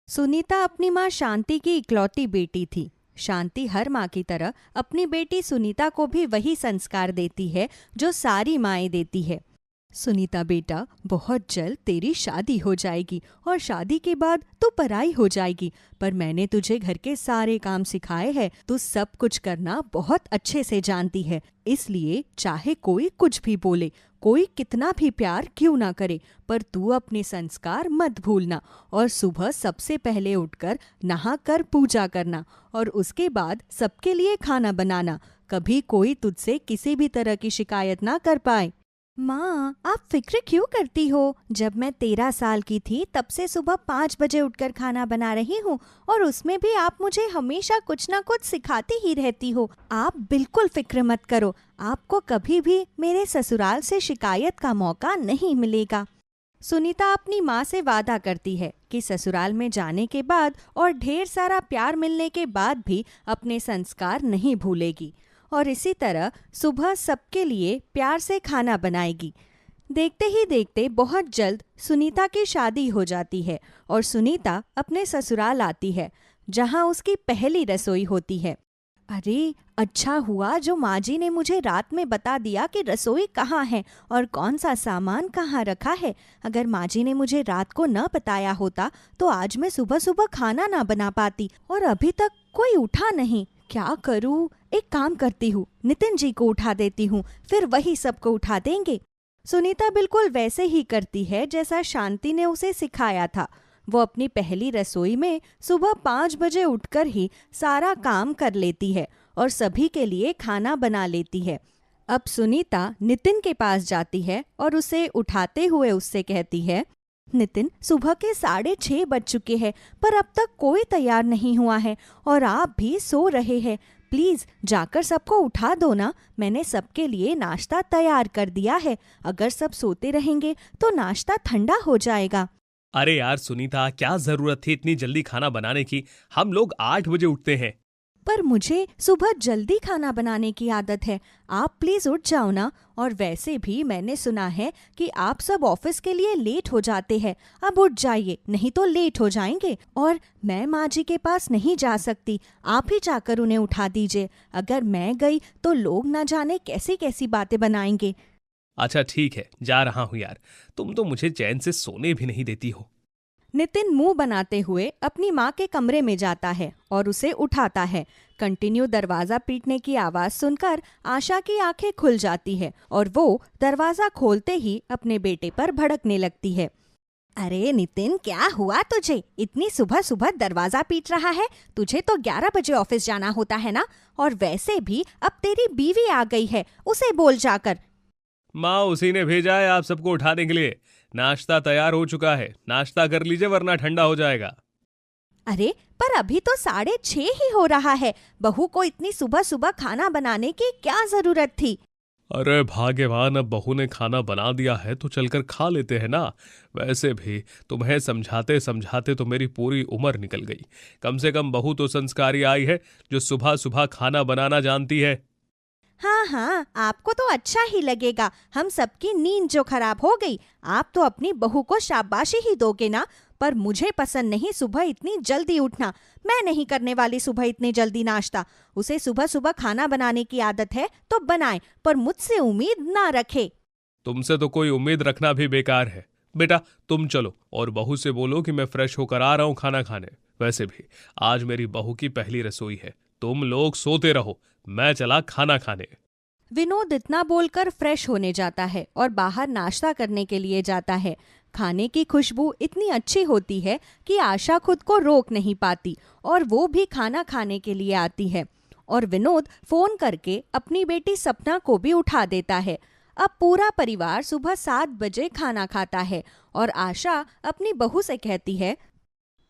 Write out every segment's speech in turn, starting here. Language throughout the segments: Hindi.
सुनीता अपनी माँ शांति की इकलौती बेटी थी। शांति हर माँ की तरह अपनी बेटी सुनीता को भी वही संस्कार देती है जो सारी माएँ देती है। सुनीता बेटा, बहुत जल्द तेरी शादी हो जाएगी और शादी के बाद तू पराई हो जाएगी, पर मैंने तुझे घर के सारे काम सिखाए हैं। तू सब कुछ करना बहुत अच्छे से जानती है, इसलिए चाहे कोई कुछ भी बोले, कोई कितना भी प्यार क्यों ना करे, पर तू अपने संस्कार मत भूलना। और सुबह सबसे पहले उठकर नहाकर पूजा करना और उसके बाद सबके लिए खाना बनाना। कभी कोई तुझसे किसी भी तरह की शिकायत ना कर पाए। माँ, आप फिक्र क्यों करती हो? जब मैं 13 साल की थी तब से सुबह 5 बजे उठकर खाना बना रही हूँ, और उसमें भी आप मुझे हमेशा कुछ ना कुछ सिखाती ही रहती हो। आप बिल्कुल फिक्र मत करो, आपको कभी भी मेरे ससुराल से शिकायत का मौका नहीं मिलेगा। सुनीता अपनी माँ से वादा करती है कि ससुराल में जाने के बाद और ढेर सारा प्यार मिलने के बाद भी अपने संस्कार नहीं भूलेगी, और इसी तरह सुबह सबके लिए प्यार से खाना बनाएगी। देखते ही देखते बहुत जल्द सुनीता की शादी हो जाती है और सुनीता अपने ससुराल आती है, जहां उसकी पहली रसोई होती है। अरे, अच्छा हुआ जो माँ जी ने मुझे रात में बता दिया कि रसोई कहाँ है और कौन सा सामान कहाँ रखा है। अगर माँ जी ने मुझे रात को न बताया होता तो आज मैं सुबह सुबह खाना ना बना पाती, और अभी तक कोई उठा नहीं। क्या करूँ? एक काम करती हूँ, नितिन जी को उठा देती हूँ, फिर वही सबको उठा देंगे। सुनीता बिल्कुल वैसे ही करती है जैसा शांति ने उसे सिखाया था। वो अपनी पहली रसोई में सुबह 5 बजे उठकर ही सारा काम कर लेती है और सभी के लिए खाना बना लेती है। अब सुनीता नितिन के पास जाती है और उसे उठाते हुए उससे कहती है, नितिन, सुबह के 6:30 बज चुके हैं, पर अब तक कोई तैयार नहीं हुआ है और आप भी सो रहे हैं। प्लीज जाकर सबको उठा दो ना। मैंने सबके लिए नाश्ता तैयार कर दिया है। अगर सब सोते रहेंगे तो नाश्ता ठंडा हो जाएगा। अरे यार सुनीता, क्या जरूरत थी इतनी जल्दी खाना बनाने की? हम लोग 8 बजे उठते हैं। पर मुझे सुबह जल्दी खाना बनाने की आदत है। आप प्लीज उठ जाओ ना। और वैसे भी मैंने सुना है कि आप सब ऑफिस के लिए लेट हो जाते हैं। अब उठ जाइए, नहीं तो लेट हो जाएंगे। और मैं माँ जी के पास नहीं जा सकती, आप ही जाकर उन्हें उठा दीजिए। अगर मैं गई तो लोग ना जाने कैसी कैसी बातें बनाएंगे। अच्छा ठीक है, जा रहा हूँ यार। तुम तो मुझे चैन से सोने भी नहीं देती हो। नितिन मुंह बनाते हुए अपनी माँ के कमरे में जाता है और उसे उठाता है। कंटिन्यू दरवाजा पीटने की आवाज सुनकर आशा की आंखें खुल जाती है और वो दरवाजा खोलते ही अपने बेटे पर भड़कने लगती है। अरे नितिन, क्या हुआ तुझे? इतनी सुबह सुबह दरवाजा पीट रहा है? तुझे तो 11 बजे ऑफिस जाना होता है ना। और वैसे भी अब तेरी बीवी आ गई है, उसे बोल जाकर। माँ, उसी ने भेजा है आप सबको उठाने के लिए। नाश्ता तैयार हो चुका है, नाश्ता कर लीजिए वरना ठंडा हो जाएगा। अरे, पर अभी तो 6:30 ही हो रहा है। बहू को इतनी सुबह सुबह खाना बनाने की क्या जरूरत थी? अरे भाग्यवान, अब बहू ने खाना बना दिया है तो चलकर खा लेते हैं ना। वैसे भी तुम्हें समझाते समझाते तो मेरी पूरी उम्र निकल गई। कम से कम बहू तो संस्कारी आई है जो सुबह सुबह खाना बनाना जानती है। हाँ हाँ, आपको तो अच्छा ही लगेगा। हम सबकी नींद जो खराब हो गई, आप तो अपनी बहू को शाबाशी ही दोगे ना। पर मुझे पसंद नहीं सुबह इतनी जल्दी उठना। मैं नहीं करने वाली सुबह इतनी जल्दी नाश्ता। उसे सुबह सुबह खाना बनाने की आदत है तो बनाए, पर मुझसे उम्मीद ना रखे। तुमसे तो कोई उम्मीद रखना भी बेकार है। बेटा तुम चलो और बहू से बोलो कि मैं फ्रेश होकर आ रहा हूँ खाना खाने। वैसे भी आज मेरी बहू की पहली रसोई है। तुम लोग सोते रहो, मैं चला खाना खाने। विनोद इतना बोलकर फ्रेश होने जाता है और बाहर नाश्ता करने के लिए जाता है। खाने की खुशबू इतनी अच्छी होती है कि आशा खुद को रोक नहीं पाती और वो भी खाना खाने के लिए आती है। और विनोद फोन करके अपनी बेटी सपना को भी उठा देता है। अब पूरा परिवार सुबह 7 बजे खाना खाता है और आशा अपनी बहू से कहती है,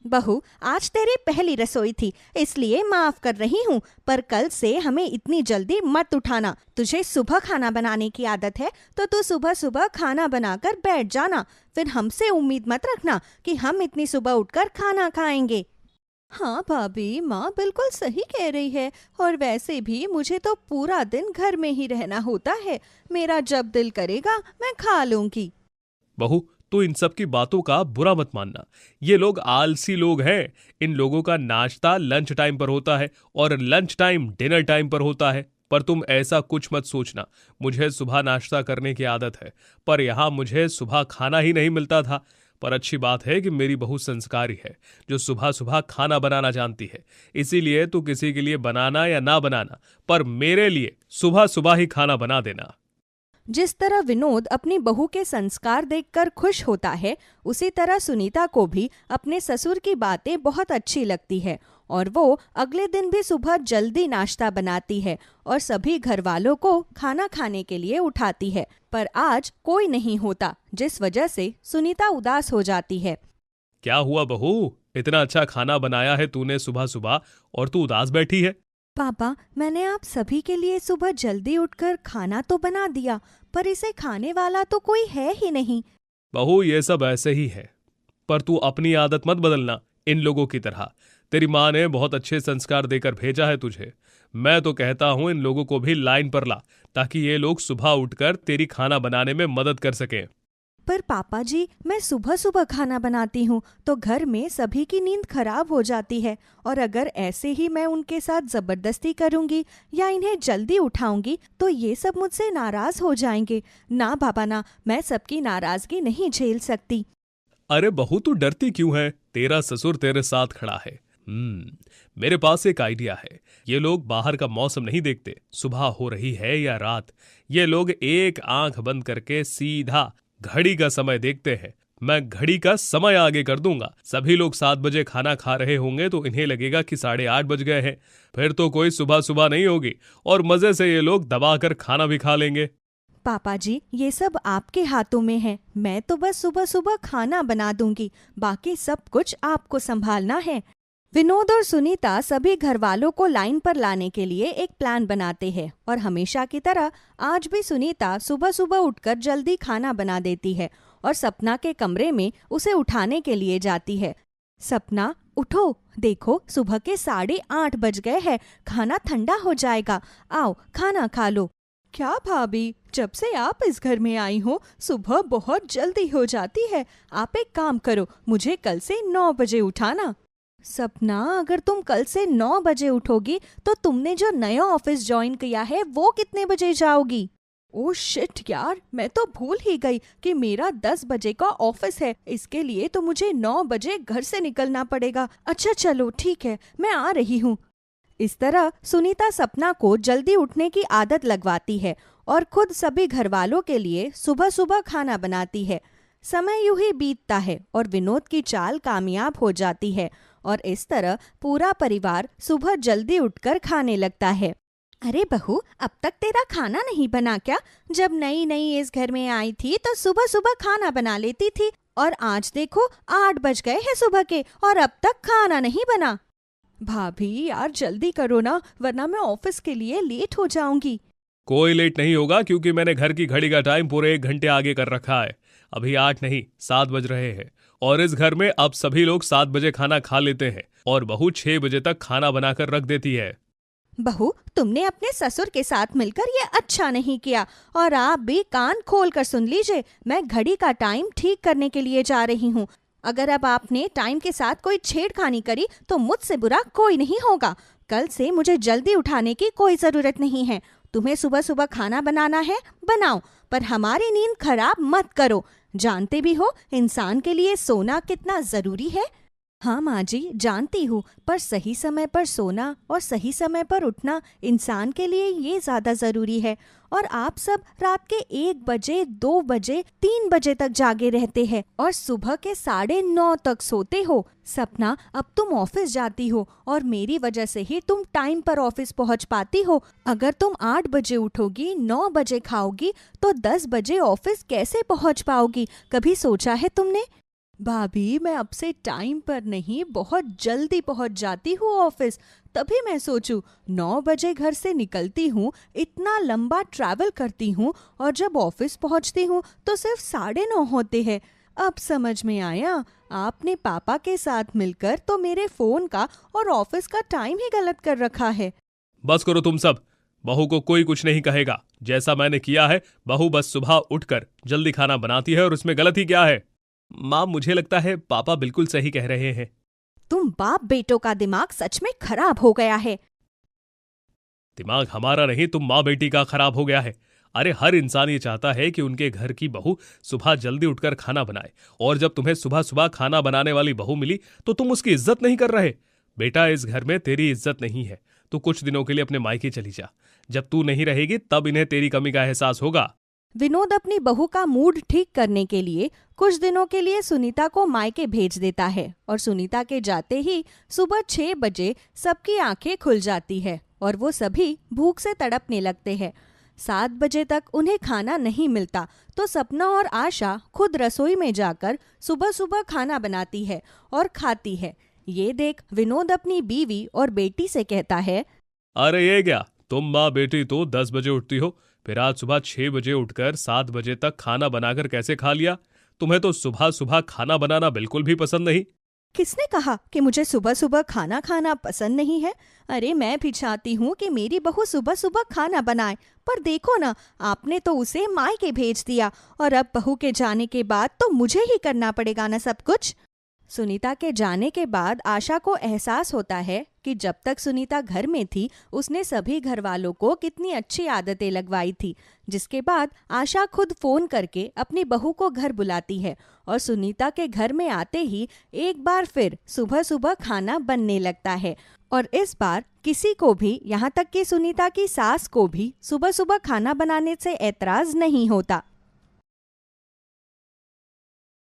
बहू, आज तेरी पहली रसोई थी इसलिए माफ कर रही हूँ, पर कल से हमें इतनी जल्दी मत उठाना। तुझे सुबह खाना बनाने की आदत है तो तू सुबह सुबह खाना बनाकर बैठ जाना। फिर हमसे उम्मीद मत रखना कि हम इतनी सुबह उठकर खाना खाएंगे। हाँ भाभी, माँ बिल्कुल सही कह रही है। और वैसे भी मुझे तो पूरा दिन घर में ही रहना होता है। मेरा जब दिल करेगा मैं खा लूंगी। बहू तो इन सब की बातों का बुरा मत मानना। ये लोग आलसी लोग हैं। इन लोगों का नाश्ता लंच टाइम पर होता है और लंच टाइम डिनर टाइम पर होता है। पर तुम ऐसा कुछ मत सोचना। मुझे सुबह नाश्ता करने की आदत है, पर यहाँ मुझे सुबह खाना ही नहीं मिलता था। पर अच्छी बात है कि मेरी बहू संस्कारी है, जो सुबह सुबह खाना बनाना जानती है। इसीलिए तू किसी के लिए बनाना या ना बनाना, पर मेरे लिए सुबह सुबह ही खाना बना देना। जिस तरह विनोद अपनी बहू के संस्कार देखकर खुश होता है, उसी तरह सुनीता को भी अपने ससुर की बातें बहुत अच्छी लगती है और वो अगले दिन भी सुबह जल्दी नाश्ता बनाती है और सभी घर वालों को खाना खाने के लिए उठाती है। पर आज कोई नहीं होता, जिस वजह से सुनीता उदास हो जाती है। क्या हुआ बहू, इतना अच्छा खाना बनाया है तूने सुबह सुबह और तू उदास बैठी है? पापा, मैंने आप सभी के लिए सुबह जल्दी उठकर खाना तो बना दिया, पर इसे खाने वाला तो कोई है ही नहीं। बहू, ये सब ऐसे ही है, पर तू अपनी आदत मत बदलना इन लोगों की तरह। तेरी माँ ने बहुत अच्छे संस्कार देकर भेजा है तुझे। मैं तो कहता हूं इन लोगों को भी लाइन पर ला, ताकि ये लोग सुबह उठकर तेरी खाना बनाने में मदद कर सकें। पर पापा जी, मैं सुबह सुबह खाना बनाती हूँ तो घर में सभी की नींद खराब हो जाती है, और अगर ऐसे ही मैं उनके साथ जबरदस्ती करूँगी या इन्हें जल्दी उठाऊंगी तो ये सब मुझसे नाराज हो जाएंगे। ना पापा ना, मैं सबकी नाराजगी नहीं झेल सकती। अरे बहू, तू डरती क्यों है? तेरा ससुर तेरे साथ खड़ा है। मेरे पास एक आइडिया है। ये लोग बाहर का मौसम नहीं देखते, सुबह हो रही है या रात। ये लोग एक आंख बंद करके सीधा घड़ी का समय देखते हैं। मैं घड़ी का समय आगे कर दूंगा। सभी लोग 7 बजे खाना खा रहे होंगे तो इन्हें लगेगा कि 8:30 बज गए हैं। फिर तो कोई सुबह सुबह नहीं होगी और मजे से ये लोग दबाकर खाना भी खा लेंगे। पापा जी, ये सब आपके हाथों में है। मैं तो बस सुबह सुबह खाना बना दूंगी, बाकी सब कुछ आपको संभालना है। विनोद और सुनीता सभी घर वालों को लाइन पर लाने के लिए एक प्लान बनाते हैं और हमेशा की तरह आज भी सुनीता सुबह सुबह उठकर जल्दी खाना बना देती है और सपना के कमरे में उसे उठाने के लिए जाती है। सपना, उठो, देखो सुबह के 8:30 बज गए हैं, खाना ठंडा हो जाएगा, आओ खाना खा लो। क्या भाभी, जब से आप इस घर में आई हो सुबह बहुत जल्दी हो जाती है। आप एक काम करो, मुझे कल से 9 बजे उठाना। सपना, अगर तुम कल से 9 बजे उठोगी तो तुमने जो नया ऑफिस ज्वाइन किया है वो कितने बजे जाओगी? ओह शिट यार, मैं तो भूल ही गई कि मेरा 10 बजे का ऑफिस है। इसके लिए तो मुझे 9 बजे घर से निकलना पड़ेगा। अच्छा चलो ठीक है, मैं आ रही हूँ। इस तरह सुनीता सपना को जल्दी उठने की आदत लगवाती है और खुद सभी घर वालों के लिए सुबह सुबह खाना बनाती है। समय यूं ही बीतता है और विनोद की चाल कामयाब हो जाती है और इस तरह पूरा परिवार सुबह जल्दी उठकर खाने लगता है। अरे बहू, अब तक तेरा खाना नहीं बना क्या? जब नई नई इस घर में आई थी तो सुबह सुबह खाना बना लेती थी, और आज देखो 8 बज गए हैं सुबह के और अब तक खाना नहीं बना। भाभी यार जल्दी करो ना, वरना मैं ऑफिस के लिए लेट हो जाऊंगी। कोई लेट नहीं होगा, क्योंकि मैंने घर की घड़ी का टाइम पूरे 1 घंटे आगे कर रखा है। अभी 8 नहीं 7 बज रहे हैं और इस घर में अब सभी लोग 7 बजे खाना खा लेते हैं और बहू 6 बजे तक खाना बनाकर रख देती है। बहू, तुमने अपने ससुर के साथ मिलकर ये अच्छा नहीं किया, और आप भी कान खोल कर सुन लीजिए, मैं घड़ी का टाइम ठीक करने के लिए जा रही हूँ। अगर अब आपने टाइम के साथ कोई छेड़खानी करी तो मुझसे बुरा कोई नहीं होगा। कल से मुझे जल्दी उठाने की कोई जरूरत नहीं है। तुम्हें सुबह सुबह खाना बनाना है, बनाओ, पर हमारी नींद खराब मत करो। जानते भी हो इंसान के लिए सोना कितना जरूरी है। हाँ माँ जी, जानती हूँ, पर सही समय पर सोना और सही समय पर उठना इंसान के लिए ये ज्यादा जरूरी है। और आप सब रात के 1 बजे, 2 बजे, 3 बजे तक जागे रहते हैं और सुबह के 9:30 तक सोते हो। सपना, अब तुम ऑफिस जाती हो और मेरी वजह से ही तुम टाइम पर ऑफिस पहुँच पाती हो। अगर तुम 8 बजे उठोगी, 9 बजे खाओगी तो 10 बजे ऑफिस कैसे पहुँच पाओगी? कभी सोचा है तुमने? भाभी, मैं अब से टाइम पर नहीं, बहुत जल्दी पहुंच जाती हूँ ऑफिस। तभी मैं सोचूं 9 बजे घर से निकलती हूँ, इतना लंबा ट्रैवल करती हूँ और जब ऑफिस पहुँचती हूँ तो सिर्फ 9:30 होते हैं। अब समझ में आया, आपने पापा के साथ मिलकर तो मेरे फोन का और ऑफिस का टाइम ही गलत कर रखा है। बस करो तुम सब, बहू को कोई कुछ नहीं कहेगा। जैसा मैंने किया है, बहू बस सुबह उठकर जल्दी खाना बनाती है और उसमें गलत ही क्या है? माँ, मुझे लगता है पापा बिल्कुल सही कह रहे हैं। तुम बाप बेटों का दिमाग सच में खराब हो गया है। दिमाग हमारा नहीं, तुम माँ बेटी का खराब हो गया है। अरे हर इंसान ये चाहता है कि उनके घर की बहू सुबह जल्दी उठकर खाना बनाए, और जब तुम्हें सुबह सुबह खाना बनाने वाली बहू मिली तो तुम उसकी इज्जत नहीं कर रहे। बेटा, इस घर में तेरी इज्जत नहीं है। तू कुछ दिनों के लिए अपने मायके चली जा। जब तू नहीं रहेगी तब इन्हें तेरी कमी का एहसास होगा। विनोद अपनी बहू का मूड ठीक करने के लिए कुछ दिनों के लिए सुनीता को मायके भेज देता है और सुनीता के जाते ही सुबह 6 बजे सबकी आंखें खुल जाती है और वो सभी भूख से तड़पने लगते हैं। 7 बजे तक उन्हें खाना नहीं मिलता तो सपना और आशा खुद रसोई में जाकर सुबह सुबह खाना बनाती है और खाती है। ये देख विनोद अपनी बीवी और बेटी से कहता है, अरे ये क्या, तुम माँ बेटी तो 10 बजे उठती हो, फिर आज सुबह 6 बजे उठकर 7 बजे तक खाना बनाकर कैसे खा लिया? तुम्हें तो सुबह सुबह खाना बनाना बिल्कुल भी पसंद नहीं। किसने कहा कि मुझे सुबह सुबह खाना खाना पसंद नहीं है? अरे मैं भी चाहती हूँ कि मेरी बहू सुबह सुबह खाना बनाए, पर देखो ना, आपने तो उसे मायके भेज दिया और अब बहू के जाने के बाद तो मुझे ही करना पड़ेगा ना सब कुछ। सुनीता के जाने के बाद आशा को एहसास होता है कि जब तक सुनीता घर में थी उसने सभी घर वालों को कितनी अच्छी आदतें लगवाई थी, जिसके बाद आशा खुद फोन करके अपनी बहू को घर बुलाती है और सुनीता के घर में आते ही एक बार फिर सुबह सुबह खाना बनने लगता है। और इस बार किसी को भी, यहाँ तक कि सुनीता की सास को भी सुबह सुबह खाना बनाने से ऐतराज नहीं होता।